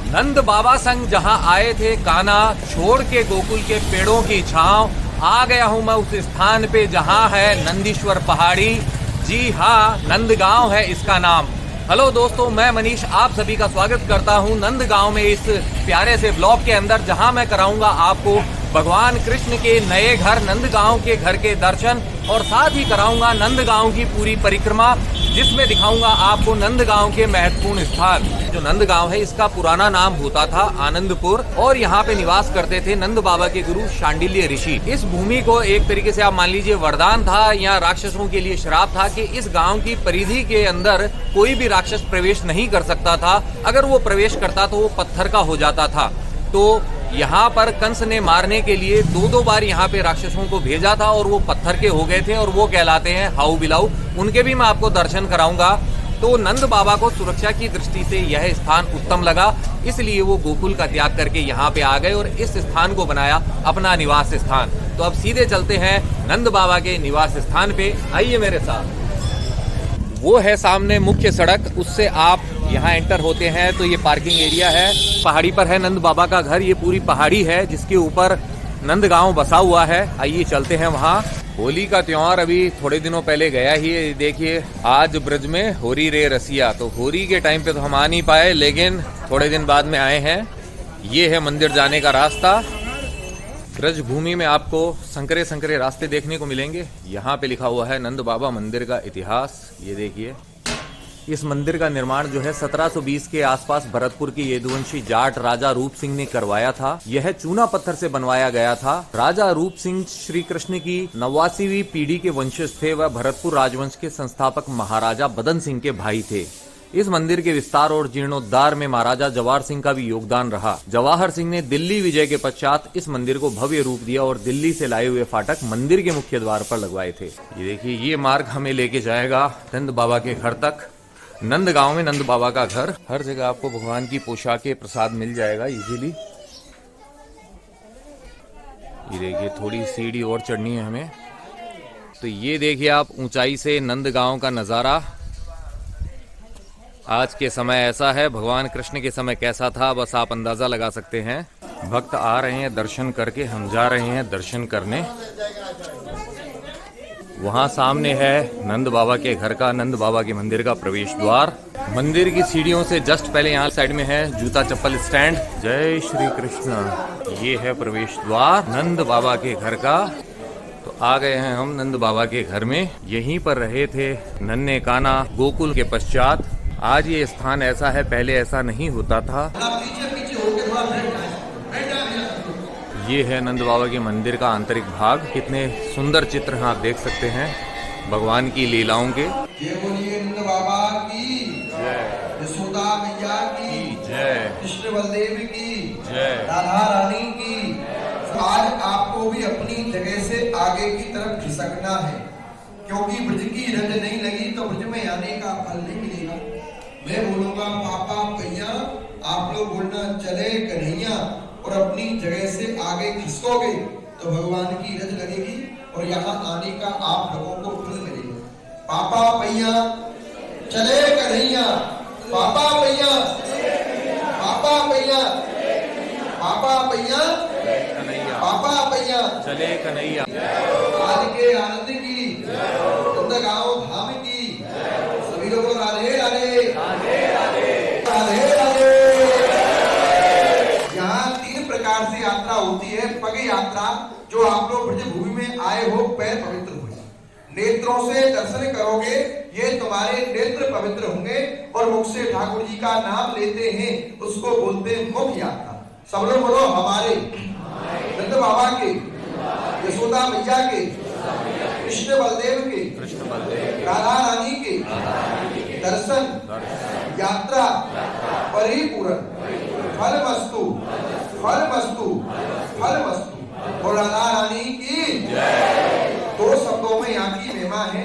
नंद बाबा संग जहां आए थे कान्हा, छोड़ के गोकुल के पेड़ों की छांव, आ गया हूं मैं उस स्थान पे जहां है नंदीश्वर पहाड़ी। जी हाँ, नंदगांव है इसका नाम। हेलो दोस्तों, मैं मनीष आप सभी का स्वागत करता हूं नंदगांव में इस प्यारे से ब्लॉग के अंदर, जहां मैं कराऊंगा आपको भगवान कृष्ण के नए घर नंदगांव के घर के दर्शन और साथ ही कराऊंगा नंदगांव की पूरी परिक्रमा, जिसमें दिखाऊंगा आपको नंदगांव के महत्वपूर्ण स्थान। जो नंदगांव है इसका पुराना नाम होता था आनंदपुर और यहाँ पे निवास करते थे नंद बाबा के गुरु शांडिल्य ऋषि। इस भूमि को एक तरीके से आप मान लीजिए वरदान था या राक्षसों के लिए श्राप था कि इस गांव की परिधि के अंदर कोई भी राक्षस प्रवेश नहीं कर सकता था। अगर वो प्रवेश करता तो वो पत्थर का हो जाता था। तो यहाँ पर कंस ने मारने के लिए दो बार यहाँ पे राक्षसों को भेजा था और वो पत्थर के हो गए थे और वो कहलाते हैं हाउ बिलाऊ। उनके भी मैं आपको दर्शन कराऊंगा। तो नंद बाबा को सुरक्षा की दृष्टि से यह स्थान उत्तम लगा, इसलिए वो गोकुल का त्याग करके यहाँ पे आ गए और इस स्थान को बनाया अपना निवास स्थान। तो अब सीधे चलते हैं नंद बाबा के निवास स्थान पे, आइए मेरे साथ। वो है सामने मुख्य सड़क, उससे आप यहाँ एंटर होते हैं तो ये पार्किंग एरिया है। पहाड़ी पर है नंद बाबा का घर, ये पूरी पहाड़ी है जिसके ऊपर नंदगांव बसा हुआ है। आइए चलते हैं वहाँ। होली का त्योहार अभी थोड़े दिनों पहले गया ही है। देखिए आज ब्रज में होरी रे रसिया, तो होरी के टाइम पे तो हम आ नहीं पाए, लेकिन थोड़े दिन बाद में आए हैं। ये है मंदिर जाने का रास्ता। ब्रज भूमि में आपको संकरे संकरे रास्ते देखने को मिलेंगे। यहाँ पे लिखा हुआ है नंद बाबा मंदिर का इतिहास। ये देखिए, इस मंदिर का निर्माण जो है 1720 के आसपास भरतपुर के यदुवंशी जाट राजा रूप सिंह ने करवाया था। यह चूना पत्थर से बनवाया गया था। राजा रूप सिंह श्री कृष्ण की 89वीं पीढ़ी के वंशज थे। वह भरतपुर राजवंश के संस्थापक महाराजा बदन सिंह के भाई थे। इस मंदिर के विस्तार और जीर्णोद्धार में महाराजा जवाहर सिंह का भी योगदान रहा। जवाहर सिंह ने दिल्ली विजय के पश्चात इस मंदिर को भव्य रूप दिया और दिल्ली से लाए हुए फाटक मंदिर के मुख्य द्वार पर लगवाए थे। ये देखिए, ये मार्ग हमें लेके जाएगा नंद बाबा के घर तक। नंदगांव में नंद बाबा का घर। हर जगह आपको भगवान की पोशाकें प्रसाद मिल जाएगा इजीली। ये देखिए, थोड़ी सीढ़ी और चढ़नी है हमें। तो ये देखिए आप ऊंचाई से नंदगांव का नजारा। आज के समय ऐसा है, भगवान कृष्ण के समय कैसा था बस आप अंदाजा लगा सकते हैं। भक्त आ रहे हैं दर्शन करके, हम जा रहे हैं दर्शन करने। वहाँ सामने है नंद बाबा के घर का, नंद बाबा के मंदिर का प्रवेश द्वार। मंदिर की सीढ़ियों से जस्ट पहले यहाँ साइड में है जूता चप्पल स्टैंड। जय श्री कृष्ण। ये है प्रवेश द्वार नंद बाबा के घर का। तो आ गए हैं हम नंद बाबा के घर में। यहीं पर रहे थे नन्हे कान्हा गोकुल के पश्चात। आज ये स्थान ऐसा है, पहले ऐसा नहीं होता था। ये है नंद बाबा के मंदिर का आंतरिक भाग। कितने सुंदर चित्र हैं आप देख सकते हैं भगवान की लीलाओं के। नंद बाबा की जय, यशोदा मैया की जय, कृष्ण बलदेव की जय, राधा रानी की। आज आपको भी अपनी जगह से आगे की तरफ खिसकना है, क्योंकि ब्रज की रंग नहीं लगी तो ब्रज में आने का फल नहीं मिलेगा। मैं बोलूंगा पापा पैया, आप लोग बोलना चले कन्हैया, और अपनी जगह से आगे खिसकोगे तो भगवान की रज लगेगी और यहाँ आने का आप लोगों को फल मिलेगा। पापा पैया चले कन्हैया, पापा पैया, पापा पैया, पापा पैया, पापा पैया चले कन्हैया। आज के आनंद की, नंदगांव धाम की सभी लोगों को राधे राधे, राधे राधे, राधे। यहाँ 3 प्रकार से यात्रा होती है। पग यात्रा, जो आप लोग ब्रज भूमि में आए हो, पैर पवित्र हो, नेत्रों से दर्शन करोगे, ये तुम्हारे नेत्र पवित्र होंगे और मुख से ठाकुर जी का नाम लेते हैं, उसको बोलते हैं मुख यात्रा। सब लोग बोलो हमारे नंद बाबा के, यशोदा मैया के, कृष्ण बलदेव के, राधा रानी के दर्शन यात्रा परिपूर्ण फलमस्तु, फलमस्तु, फलमस्तु। और राधा रानी की जय। 2 शब्दों में यहाँ की महिमा है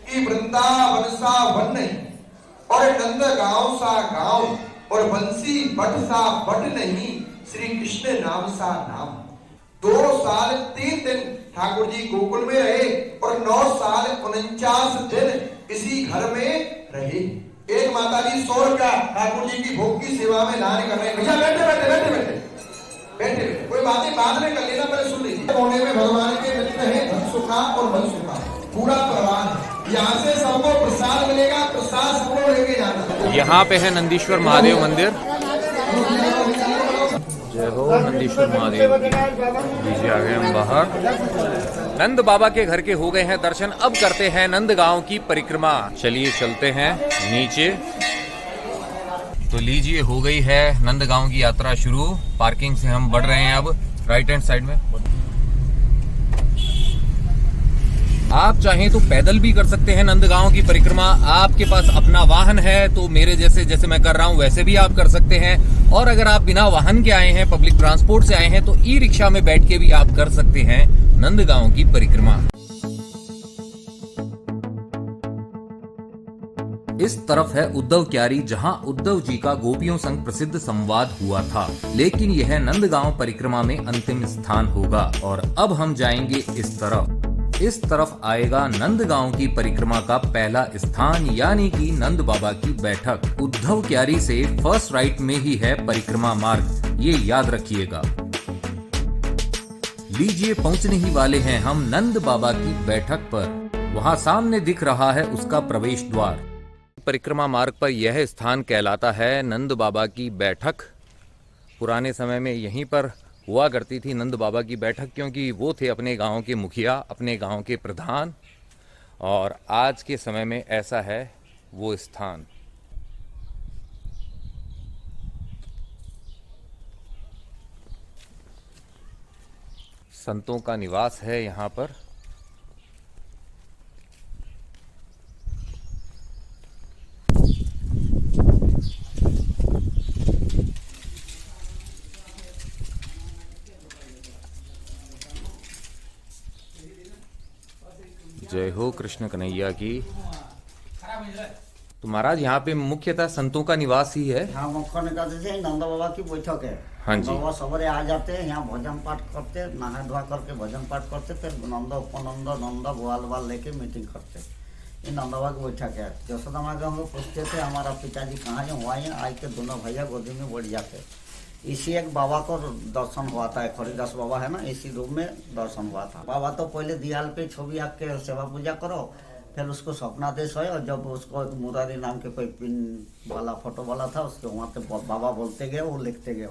कि वृंदावन सा वन नहीं और नंदगांव सा गांव और बंसी बट सा बट नहीं, श्री कृष्ण नाम सा नाम। 2 साल 3 दिन ठाकुर जी गोकुल में रहे और 9 साल 49 दिन इसी घर में रहे। एक माताजी 100 रुपया ठाकुर जी की भोग की सेवा में दान कर रहे हैं। भैया बैठे बैठे बैठे बैठे बैठे कोई बातें बाद में कर लेना, पहले सुन लीजिए। कोने में भगवान के मित्र हैं धन सुखा और बल सुखा, पूरा परिवार है। यहाँ से सबको प्रसाद मिलेगा, प्रसाद सबको लेके जाना। यहाँ पे है नंदीश्वर महादेव मंदिर। जय हो नंदीश्वर महादेव। लीजिए आ गए हम बाहर। नंद बाबा के घर के हो गए हैं दर्शन। अब करते हैं नंद गांव की परिक्रमा। चलिए चलते हैं नीचे। तो लीजिए हो गई है नंद गांव की यात्रा शुरू। पार्किंग से हम बढ़ रहे हैं अब राइट हैंड साइड में। आप चाहें तो पैदल भी कर सकते हैं नंद गांव की परिक्रमा। आपके पास अपना वाहन है तो मेरे जैसे मैं कर रहा हूं वैसे भी आप कर सकते हैं। और अगर आप बिना वाहन के आए हैं, पब्लिक ट्रांसपोर्ट से आए हैं, तो ई रिक्शा में बैठ के भी आप कर सकते हैं नंद गांव की परिक्रमा। इस तरफ है उद्धव क्यारी, जहां उद्धव जी का गोपियों संग प्रसिद्ध संवाद हुआ था। लेकिन यह नंदगांव परिक्रमा में अंतिम स्थान होगा। और अब हम जाएंगे इस तरफ। इस तरफ आएगा नंदगांव की परिक्रमा का पहला स्थान, यानी कि नंद बाबा की बैठक। उद्धव क्यारी से फर्स्ट राइट में ही है परिक्रमा मार्ग, ये याद रखिएगा। लीजिए पहुंचने ही वाले हैं हम नंद बाबा की बैठक पर। वहां सामने दिख रहा है उसका प्रवेश द्वार। परिक्रमा मार्ग पर यह स्थान कहलाता है नंद बाबा की बैठक। पुराने समय में यहीं पर हुआ करती थी नंद बाबा की बैठक, क्योंकि वो थे अपने गांव के मुखिया, अपने गांव के प्रधान। और आज के समय में ऐसा है वो स्थान। संतों का निवास है यहाँ पर। जय हो कृष्ण कन्हैया की। तो महाराज यहाँ पे मुख्यतः संतों का निवास ही है। हाँ, मुख्य निवास है, नंद बाबा की बैठक है। हाँ जी। बाबा सवेरे आ जाते हैं, यहाँ भजन पाठ करते, नहा धोआ करके भजन पाठ करते, फिर नंद उपनंद नंद ग्वाल वाल लेके मीटिंग करते। ये नंद बाबा की बैठक है। जसोदा माँ हम लोग पूछते थे हमारा पिताजी कहाँ है, वहाँ है। आज के दोनों भैया गोदी में बढ़ जाते। इसी एक बाबा को दर्शन हुआ था, खरीदास बाबा है ना, इसी रूम में दर्शन हुआ था। बाबा तो पहले दीवाल पे छवि आँख के सेवा पूजा करो, फिर उसको स्वप्नादेश है। और जब उसको मुरारी नाम के कोई पिन वाला फोटो वाला था, उसके वहाँ पे बाबा बोलते गए, वो लिखते गए।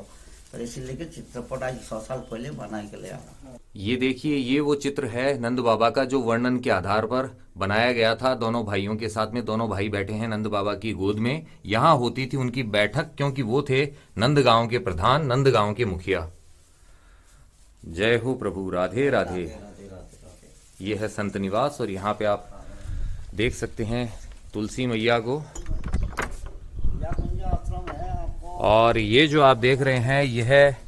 तो इसीलिए चित्रपट आज 100 साल पहले बना के ले आया। ये देखिए, ये वो चित्र है नंद बाबा का जो वर्णन के आधार पर बनाया गया था। दोनों भाइयों के साथ में दोनों भाई बैठे हैं नंद बाबा की गोद में। यहाँ होती थी उनकी बैठक, क्योंकि वो थे नंदगांव के प्रधान, नंदगांव के मुखिया। जय हो प्रभु, राधे राधे। ये है संत निवास। और यहाँ पे आप देख सकते हैं तुलसी मैया को। और ये जो आप देख रहे हैं, यह है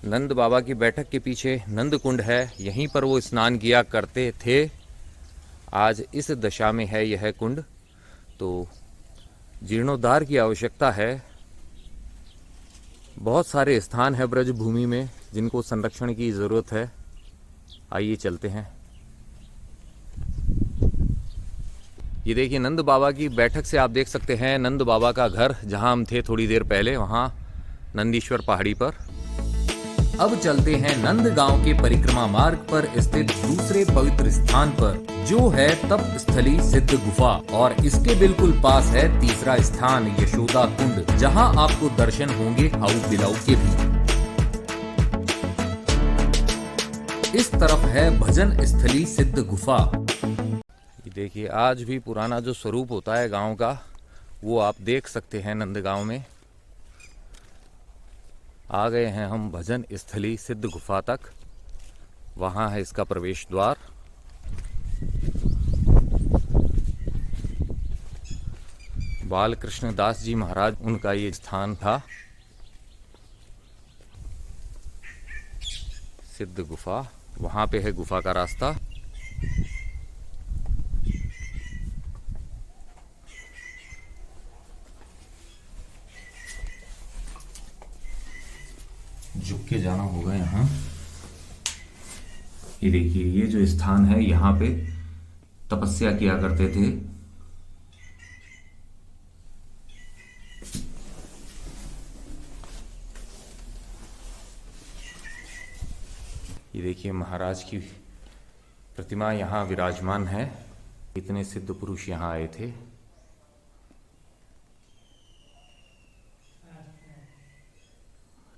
नंद बाबा की बैठक के पीछे नंद कुंड है। यहीं पर वो स्नान किया करते थे। आज इस दशा में है यह कुंड, तो जीर्णोद्धार की आवश्यकता है। बहुत सारे स्थान है ब्रज भूमि में जिनको संरक्षण की जरूरत है। आइए चलते हैं। ये देखिए नंद बाबा की बैठक से आप देख सकते हैं नंद बाबा का घर, जहां हम थे थोड़ी देर पहले, वहां नंदीश्वर पहाड़ी पर। अब चलते हैं नंद गांव के परिक्रमा मार्ग पर स्थित दूसरे पवित्र स्थान पर, जो है तप स्थली सिद्ध गुफा। और इसके बिल्कुल पास है तीसरा स्थान यशोदा कुंड, जहां आपको दर्शन होंगे हाउ बिलाऊ के भी। इस तरफ है भजन स्थली सिद्ध गुफा। देखिए, आज भी पुराना जो स्वरूप होता है गांव का, वो आप देख सकते हैं नंदगांव में। आ गए हैं हम भजन स्थली सिद्ध गुफा तक। वहां है इसका प्रवेश द्वार। बाल कृष्ण दास जी महाराज, उनका ये स्थान था। सिद्ध गुफा, वहां पे है गुफा का रास्ता। झुक के जाना होगा यहाँ। ये देखिए, ये जो स्थान है, यहाँ पे तपस्या किया करते थे ये देखिए महाराज की प्रतिमा यहाँ विराजमान है। इतने सिद्ध पुरुष यहाँ आए थे।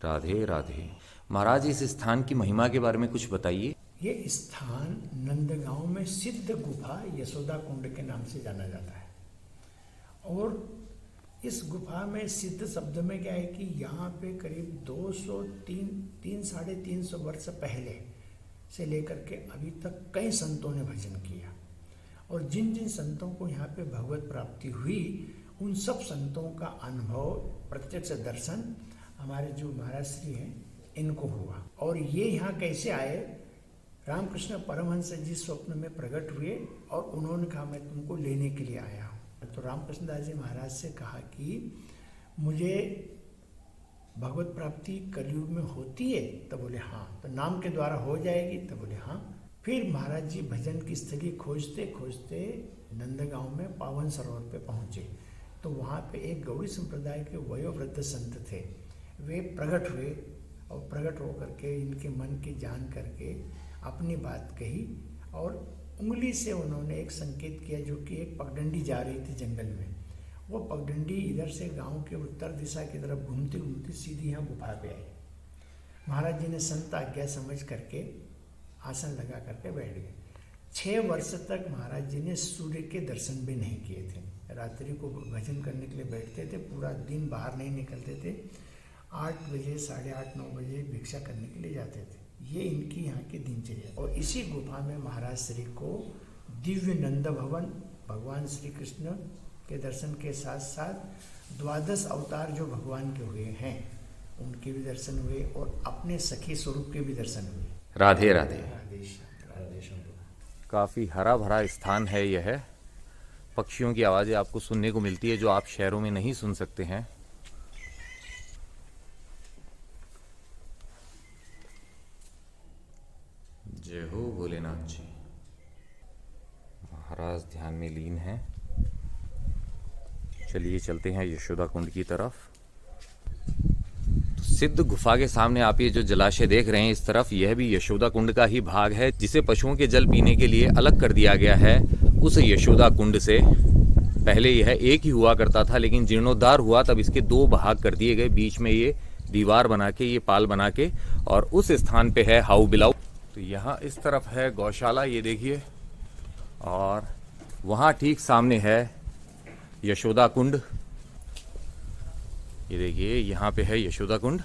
राधे राधे। महाराज इस स्थान की महिमा के बारे में कुछ बताइए। ये स्थान नंदगांव में सिद्ध गुफा यशोदा कुंड के नाम से जाना जाता है। और इस गुफा में सिद्ध शब्द में क्या है कि यहाँ पे करीब 350 वर्ष पहले से लेकर के अभी तक कई संतों ने भजन किया। और जिन जिन संतों को यहाँ पे भगवत प्राप्ति हुई, उन सब संतों का अनुभव, प्रत्यक्ष दर्शन हमारे जो महाराज श्री हैं इनको हुआ। और ये यहाँ कैसे आए, रामकृष्ण परमहंस जी स्वप्न में प्रकट हुए और उन्होंने कहा मैं तुमको लेने के लिए आया हूँ। तो रामकृष्ण दास जी महाराज से कहा कि मुझे भगवत प्राप्ति कलयुग में होती है? तो बोले हाँ। तो नाम के द्वारा हो जाएगी? तो बोले हाँ। फिर महाराज जी भजन की स्थली खोजते खोजते नंदगांव में पावन सरोवर पे पहुंचे। तो वहाँ पे एक गौड़ी संप्रदाय के वयोवृद्ध संत थे। वे प्रकट हुए और प्रकट होकर के इनके मन की जान करके अपनी बात कही और उंगली से उन्होंने एक संकेत किया, जो कि एक पगडंडी जा रही थी जंगल में। वो पगडंडी इधर से गांव के उत्तर दिशा की तरफ घूमती घूमती सीधी यहाँ गुफा पे आई। महाराज जी ने संत आज्ञा समझ करके आसन लगा करके बैठ गए। 6 वर्ष तक महाराज जी ने सूर्य के दर्शन भी नहीं किए थे। रात्रि को भजन करने के लिए बैठते थे, पूरा दिन बाहर नहीं निकलते थे। 8 बजे 8:30 9 बजे भिक्षा करने के लिए जाते थे। ये इनकी यहाँ की दिनचर्या। और इसी गुफा में महाराज श्री को दिव्य नंद भवन, भगवान श्री कृष्ण के दर्शन के साथ साथ 12 अवतार जो भगवान के हुए हैं उनके भी दर्शन हुए और अपने सखी स्वरूप के भी दर्शन हुए। राधे राधे। राधे शंभू। काफ़ी हरा भरा स्थान है यह। पक्षियों की आवाज़ें आपको सुनने को मिलती है जो आप शहरों में नहीं सुन सकते हैं। जय हो भोलेनाथ जी। महाराज ध्यान में लीन हैं। चलिए चलते हैं यशोदा कुंड की तरफ। तो सिद्ध गुफा के सामने आप ये जो जलाशय देख रहे हैं इस तरफ, यह भी यशोदा कुंड का ही भाग है, जिसे पशुओं के जल पीने के लिए अलग कर दिया गया है। उस यशोदा कुंड से पहले यह एक ही हुआ करता था, लेकिन जीर्णोद्धार हुआ तब इसके 2 भाग कर दिए गए। बीच में ये दीवार बना के, ये पाल बना के, और उस स्थान पे है हाउ बिलाऊ। तो यहाँ इस तरफ है गौशाला, ये देखिए, और वहाँ ठीक सामने है यशोदा कुंड। ये देखिए यहाँ पे है यशोदा कुंड।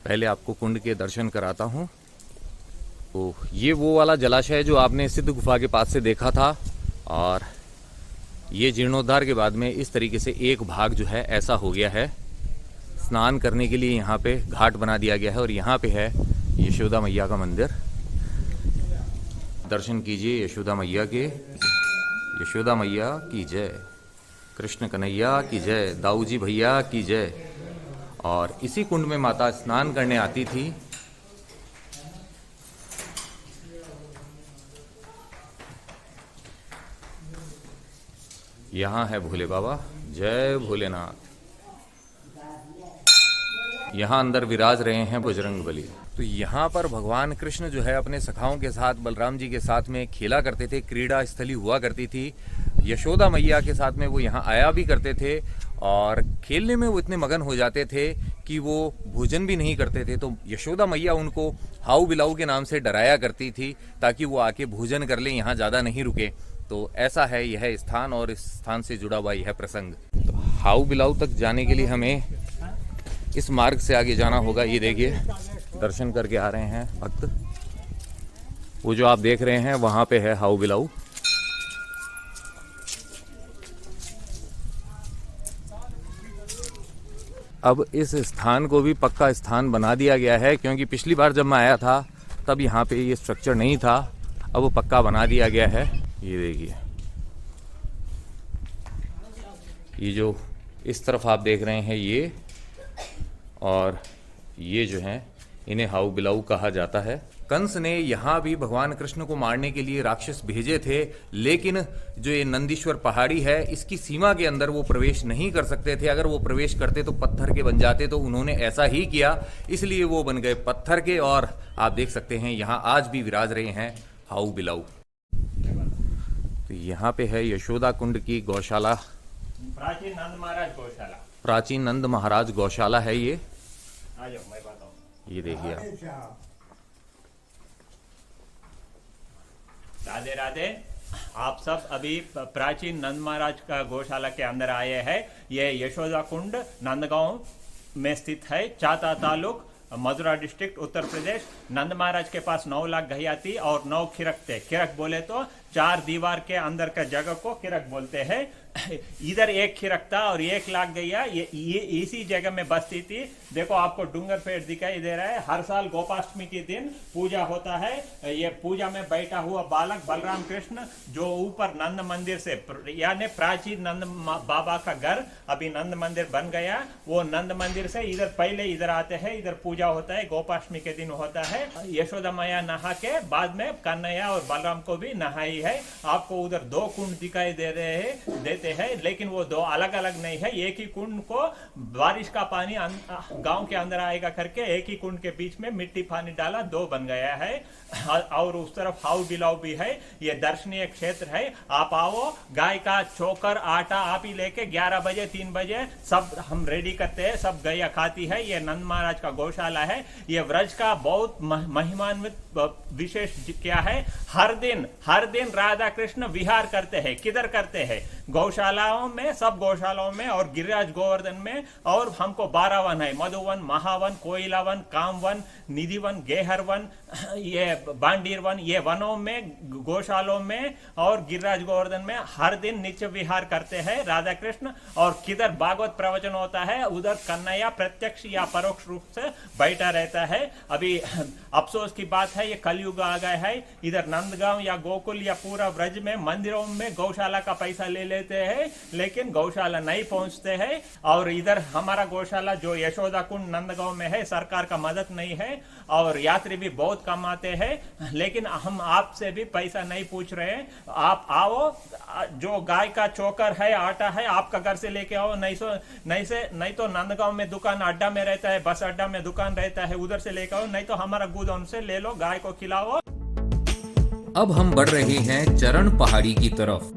पहले आपको कुंड के दर्शन कराता हूँ। तो ये वो वाला जलाशय है जो आपने सिद्ध गुफा के पास से देखा था, और ये जीर्णोद्धार के बाद में इस तरीके से एक भाग जो है ऐसा हो गया है। स्नान करने के लिए यहाँ पे घाट बना दिया गया है, और यहाँ पे है यशोदा मैया का मंदिर। दर्शन कीजिए यशोदा मैया के। यशोदा मैया की जय, कृष्ण कन्हैया की जय, दाऊजी भैया की जय। और इसी कुंड में माता स्नान करने आती थी। यहाँ है भोले बाबा, जय भोलेनाथ। यहाँ अंदर विराज रहे हैं बजरंगबली। तो यहाँ पर भगवान कृष्ण जो है अपने सखाओं के साथ, बलराम जी के साथ में खेला करते थे। क्रीड़ा स्थली हुआ करती थी। यशोदा मैया के साथ में वो यहाँ आया भी करते थे, और खेलने में वो इतने मगन हो जाते थे कि वो भोजन भी नहीं करते थे। तो यशोदा मैया उनको हाउ बिलाऊ के नाम से डराया करती थी, ताकि वो आके भोजन कर ले, यहाँ ज़्यादा नहीं रुके। तो ऐसा है यह स्थान, और इस स्थान से जुड़ा हुआ यह प्रसंग। तो हाउ बिलाऊ तक जाने के लिए हमें इस मार्ग से आगे जाना होगा। ये देखिए दर्शन करके आ रहे हैं भक्त। वो जो आप देख रहे हैं वहां पे है हाउ बिलाऊ। अब इस स्थान को भी पक्का स्थान बना दिया गया है, क्योंकि पिछली बार जब मैं आया था तब यहाँ पे ये स्ट्रक्चर नहीं था। अब वो पक्का बना दिया गया है। ये देखिए, ये जो इस तरफ आप देख रहे हैं ये, और ये जो हैं इन्हें हाउ बिलाऊ कहा जाता है। कंस ने यहाँ भी भगवान कृष्ण को मारने के लिए राक्षस भेजे थे, लेकिन जो ये नंदीश्वर पहाड़ी है इसकी सीमा के अंदर वो प्रवेश नहीं कर सकते थे। अगर वो प्रवेश करते तो पत्थर के बन जाते, तो उन्होंने ऐसा ही किया, इसलिए वो बन गए पत्थर के। और आप देख सकते हैं यहाँ आज भी विराज रहे हैं हाउ बिलाऊ। तो यहाँ पे है यशोदा कुंड की गौशाला, प्राचीन नंद महाराज गौशाला। प्राचीन नंद महाराज गौशाला है ये। आ जाओ, मैं बताऊं। ये देखिए आप। राधे राधे। आप सब अभी प्राचीन नंद महाराज का गौशाला के अंदर आए हैं। ये यशोदा कुंड नंदगांव में स्थित है, चाता तालुक, मथुरा डिस्ट्रिक्ट, उत्तर प्रदेश। नंद महाराज के पास 9 लाख गैया थी और 9 खिरक थे। खिरक बोले तो 4 दीवार के अंदर का जगह को खिरक बोलते हैं। इधर 1 खिरक था और 1 लाख गैया ये इसी जगह में बसती थी। देखो आपको डूंगर पेड़ दिखाई दे रहा है। हर साल गोपाष्टमी के दिन पूजा होता है। ये पूजा में बैठा हुआ बालक बलराम कृष्ण जो ऊपर नंद मंदिर से, यानी प्राचीन नंद बाबा का घर अभी नंद मंदिर बन गया, वो नंद मंदिर से इधर पहले इधर आते हैं, इधर पूजा होता है, गोपाष्टमी के दिन होता है। यशोदा मैया नहा के बाद में कन्हैया और बलराम को भी नहाई है। आपको उधर 2 कुंड दिखाई देते हैं, लेकिन वो 2 अलग अलग नहीं है। एक ही कुंड को बारिश का पानी गांव के अंदर आएगा करके एक ही कुंड के बीच में मिट्टी पानी डाला, 2 बन गया है। और उस तरफ हाउ बिलाव भी है। ये दर्शनीय क्षेत्र है। आप आओ, गाय का चोकर आटा आप ही लेके 11 बजे 3 बजे सब हम रेडी करते हैं, सब गैया खाती है। ये नंद महाराज का गौशाला है। ये व्रज का बहुत महिमान्वित विशेष क्या है, हर दिन राधा कृष्ण विहार करते हैं। किधर करते हैं? गौशालाओं में, सब गौशालाओं में और गिरिराज गोवर्धन में। और हमको 12 वन है, मधुवन, महावन, कोयला वन, कामवन, निधि वन, गेहर वन, ये बांडीर वन। ये वनों में, गौशालों में और गिरिराज गोवर्धन में हर दिन नित्य विहार करते हैं राधा कृष्ण। और किधर भागवत प्रवचन होता है उधर कन्हैया प्रत्यक्ष या परोक्ष रूप से बैठा रहता है। अभी अफसोस की बात है, ये कलयुग आ गया है। इधर नंदगांव या गोकुल या पूरा व्रज में मंदिरों में गौशाला का पैसा ले लेते हैं, लेकिन गौशाला नहीं पहुंचते हैं। और इधर हमारा गौशाला जो यशोदा कुंड नंदगांव में है, सरकार का मदद नहीं है और यात्री भी बहुत कम आते हैं। लेकिन हम आपसे भी पैसा नहीं पूछ रहे हैं। आप आओ, जो गाय का चोकर है, आटा है, आपका घर से लेके आओ। नहीं तो नंदगांव में दुकान अड्डा में रहता है, बस अड्डा में दुकान रहता है, उधर से लेके आओ। नहीं तो हमारा गोदाम से ले लो, गाय को खिलाओ। अब हम बढ़ रहे हैं चरण पहाड़ी की तरफ।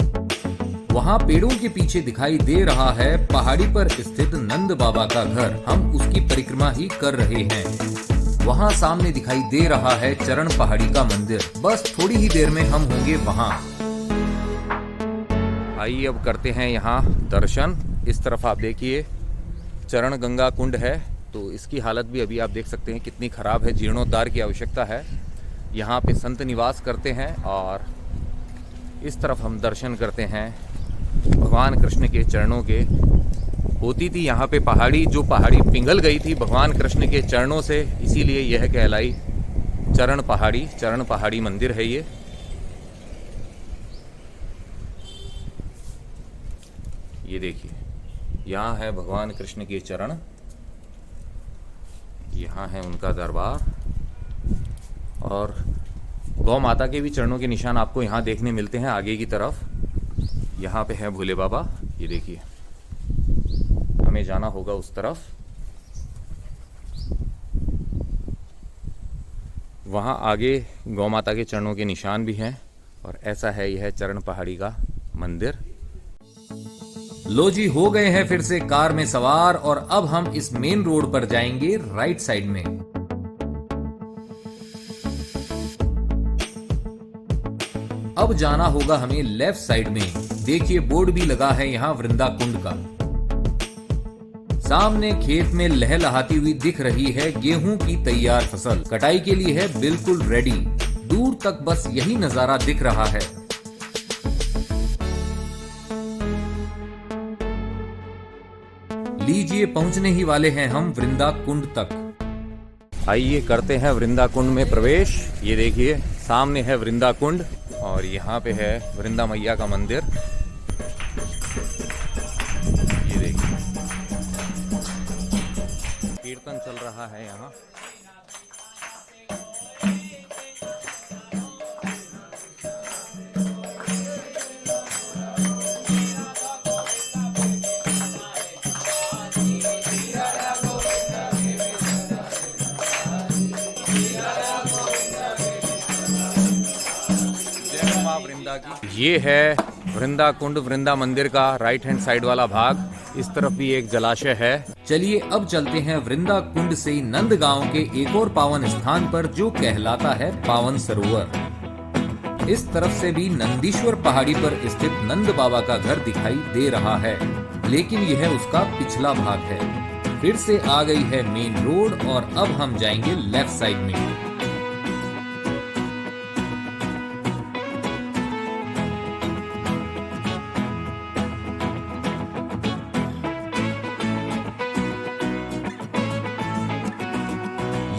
वहाँ पेड़ों के पीछे दिखाई दे रहा है पहाड़ी पर स्थित नंद बाबा का घर। हम उसकी परिक्रमा ही कर रहे हैं। वहाँ सामने दिखाई दे रहा है चरण पहाड़ी का मंदिर। बस थोड़ी ही देर में हम होंगे वहाँ। आइए अब करते हैं यहाँ दर्शन। इस तरफ आप देखिए चरण गंगा कुंड है, तो इसकी हालत भी अभी आप देख सकते हैं कितनी खराब है, जीर्णोद्धार की आवश्यकता है। यहाँ पे संत निवास करते हैं और इस तरफ हम दर्शन करते हैं भगवान कृष्ण के चरणों के। होती थी यहाँ पे पहाड़ी, जो पहाड़ी पिघल गई थी भगवान कृष्ण के चरणों से, इसीलिए यह कहलाई चरण पहाड़ी मंदिर है ये। ये देखिए, यहाँ है भगवान कृष्ण के चरण, यहाँ है उनका दरबार और गौ माता के भी चरणों के निशान आपको यहाँ देखने मिलते हैं आगे की तरफ। यहाँ पे है भोले बाबा, ये देखिए। हमें जाना होगा उस तरफ। वहाँ आगे गौ माता के चरणों के निशान भी हैं और ऐसा है यह चरण पहाड़ी का मंदिर। लो जी, हो गए हैं फिर से कार में सवार और अब हम इस मेन रोड पर जाएंगे राइट साइड में। अब जाना होगा हमें लेफ्ट साइड में। देखिए बोर्ड भी लगा है यहाँ वृंदा कुंड का। सामने खेत में लहलहाती हुई दिख रही है गेहूं की तैयार फसल, कटाई के लिए है बिल्कुल रेडी। दूर तक बस यही नजारा दिख रहा है। लीजिए, पहुंचने ही वाले हैं हम वृंदा कुंड तक। आइए करते हैं वृंदा कुंड में प्रवेश। ये देखिए सामने है वृंदा कुंड और यहाँ पे है वृंदा मैया का मंदिर। ये देखिए कीर्तन चल रहा है यहाँ। की। ये है वृंदा कुंड, वृंदा मंदिर का राइट हैंड साइड वाला भाग। इस तरफ भी एक जलाशय है। चलिए अब चलते हैं वृंदा कुंड से नंदगांव के एक और पावन स्थान पर, जो कहलाता है पावन सरोवर। इस तरफ से भी नंदीश्वर पहाड़ी पर स्थित नंद बाबा का घर दिखाई दे रहा है, लेकिन यह उसका पिछला भाग है। फिर से आ गई है मेन रोड और अब हम जाएंगे लेफ्ट साइड में।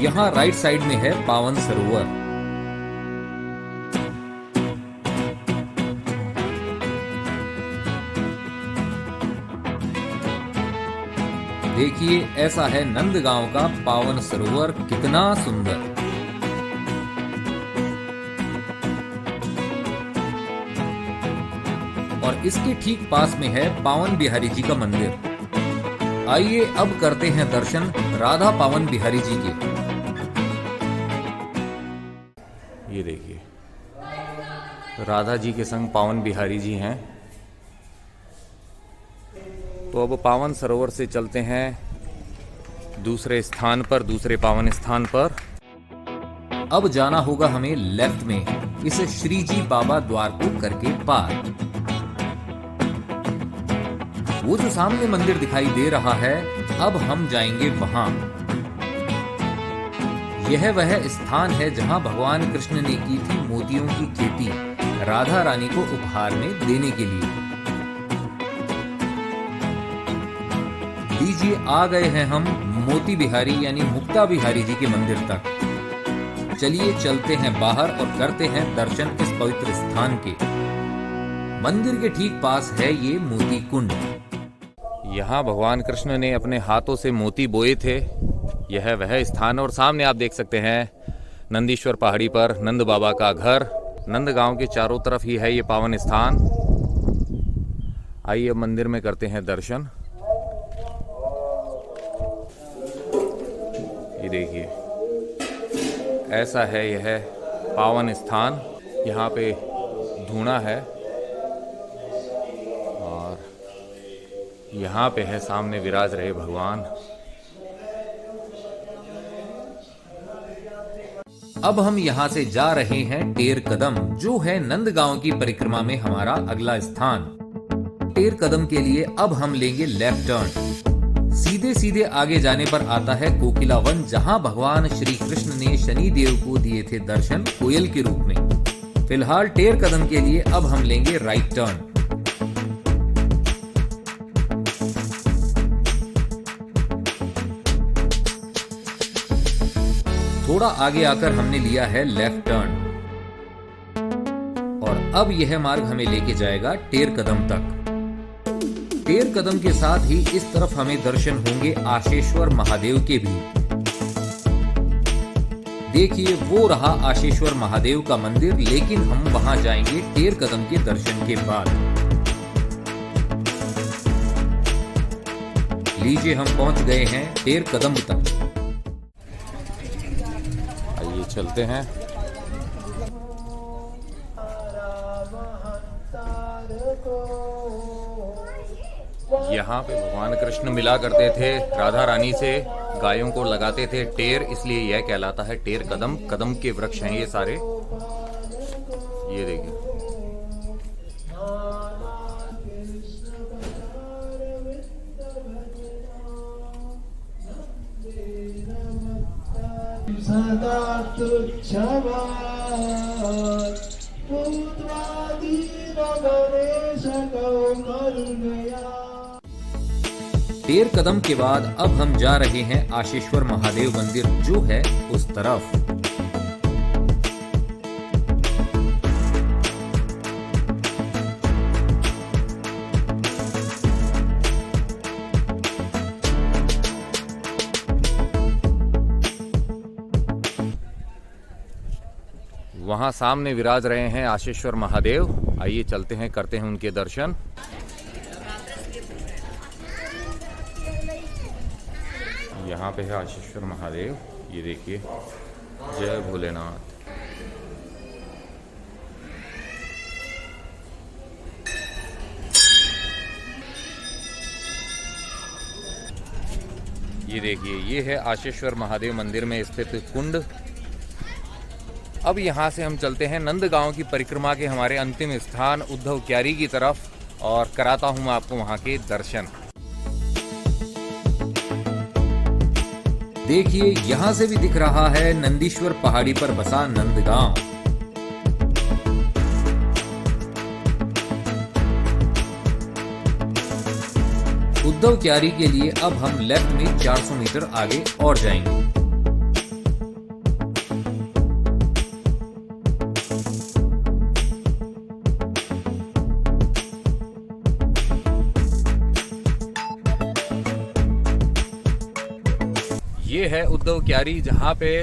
यहाँ राइट साइड में है पावन सरोवर। देखिए ऐसा है नंदगांव का पावन सरोवर, कितना सुंदर। और इसके ठीक पास में है पावन बिहारी जी का मंदिर। आइए अब करते हैं दर्शन राधा पावन बिहारी जी के। ये देखिए राधा जी के संग पावन बिहारी जी हैं। तो अब पावन सरोवर से चलते हैं दूसरे स्थान पर, दूसरे पावन स्थान पर। अब जाना होगा हमें लेफ्ट में, इस श्री जी बाबा द्वार को करके पार। वो जो सामने मंदिर दिखाई दे रहा है, अब हम जाएंगे वहां। यह वह स्थान है जहां भगवान कृष्ण ने की थी मोतियों की खेती राधा रानी को उपहार में देने के लिए। लीजिए आ गए हैं हम मोती बिहारी यानी मुक्ता बिहारी जी के मंदिर तक। चलिए चलते हैं बाहर और करते हैं दर्शन इस पवित्र स्थान के। मंदिर के ठीक पास है ये मोती कुंड। यहाँ भगवान कृष्ण ने अपने हाथों से मोती बोए थे। यह वह स्थान और सामने आप देख सकते हैं नंदीश्वर पहाड़ी पर नंद बाबा का घर। नंदगांव के चारों तरफ ही है ये पावन स्थान। आइए अब मंदिर में करते हैं दर्शन। ये देखिए ऐसा है यह पावन स्थान। यहाँ पे धूना है और यहाँ पे है सामने विराज रहे भगवान। अब हम यहाँ से जा रहे हैं टेर कदम, जो है नंदगांव की परिक्रमा में हमारा अगला स्थान। टेर कदम के लिए अब हम लेंगे लेफ्ट टर्न। सीधे सीधे आगे जाने पर आता है कोकिला वन, जहाँ भगवान श्री कृष्ण ने शनि देव को दिए थे दर्शन कोयल के रूप में। फिलहाल टेर कदम के लिए अब हम लेंगे राइट टर्न। थोड़ा आगे आकर हमने लिया है लेफ्ट टर्न और अब यह मार्ग हमें लेके जाएगा टेर कदम तक। टेर कदम के साथ ही इस तरफ हमें दर्शन होंगे आशेश्वर महादेव के भी। देखिए वो रहा आशेश्वर महादेव का मंदिर, लेकिन हम वहां जाएंगे टेर कदम के दर्शन के बाद। लीजिए हम पहुंच गए हैं टेर कदम तक। आइए चलते हैं। यहाँ पे भगवान कृष्ण मिला करते थे राधा रानी से, गायों को लगाते थे टेर, इसलिए यह कहलाता है टेर कदम। कदम के वृक्ष हैं ये सारे। ये देखिए टेर कदम के बाद अब हम जा रहे हैं आशेश्वर महादेव मंदिर, जो है उस तरफ। वहां सामने विराज रहे हैं आशेश्वर महादेव। आइए चलते हैं, करते हैं उनके दर्शन। यहाँ पे है आशेश्वर महादेव। ये देखिए, जय भोलेनाथ। ये देखिए, ये है आशेश्वर महादेव मंदिर में स्थित कुंड। अब यहाँ से हम चलते हैं नंदगांव की परिक्रमा के हमारे अंतिम स्थान उद्धव क्यारी की तरफ और कराता हूँ मैं आपको वहाँ के दर्शन। देखिए, यहाँ से भी दिख रहा है नंदीश्वर पहाड़ी पर बसा नंदगांव। उद्धव क्यारी के लिए अब हम लेफ्ट में 400 मीटर आगे और जाएंगे। ये है उद्धव क्यारी, जहाँ पे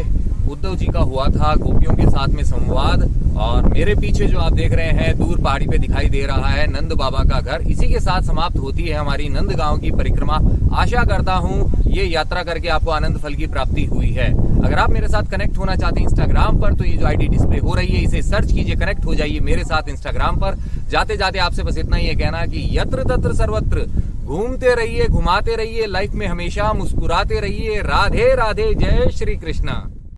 उद्धव जी का हुआ था गोपियों के साथ में संवाद। और मेरे पीछे जो आप देख रहे हैं दूर पहाड़ी पे दिखाई दे रहा है नंद बाबा का घर। इसी के साथ समाप्त होती है हमारी नंदगांव की परिक्रमा। आशा करता हूँ ये यात्रा करके आपको आनंद फल की प्राप्ति हुई है। अगर आप मेरे साथ कनेक्ट होना चाहते हैं इंस्टाग्राम पर, तो ये जो आईडी डिस्प्ले हो रही है इसे सर्च कीजिए, कनेक्ट हो जाइए मेरे साथ इंस्टाग्राम पर। जाते जाते आपसे बस इतना ही है कहना कि यत्र तत्र सर्वत्र घूमते रहिए, घुमाते रहिए, लाइफ में हमेशा मुस्कुराते रहिए। राधे राधे, जय श्री कृष्णा।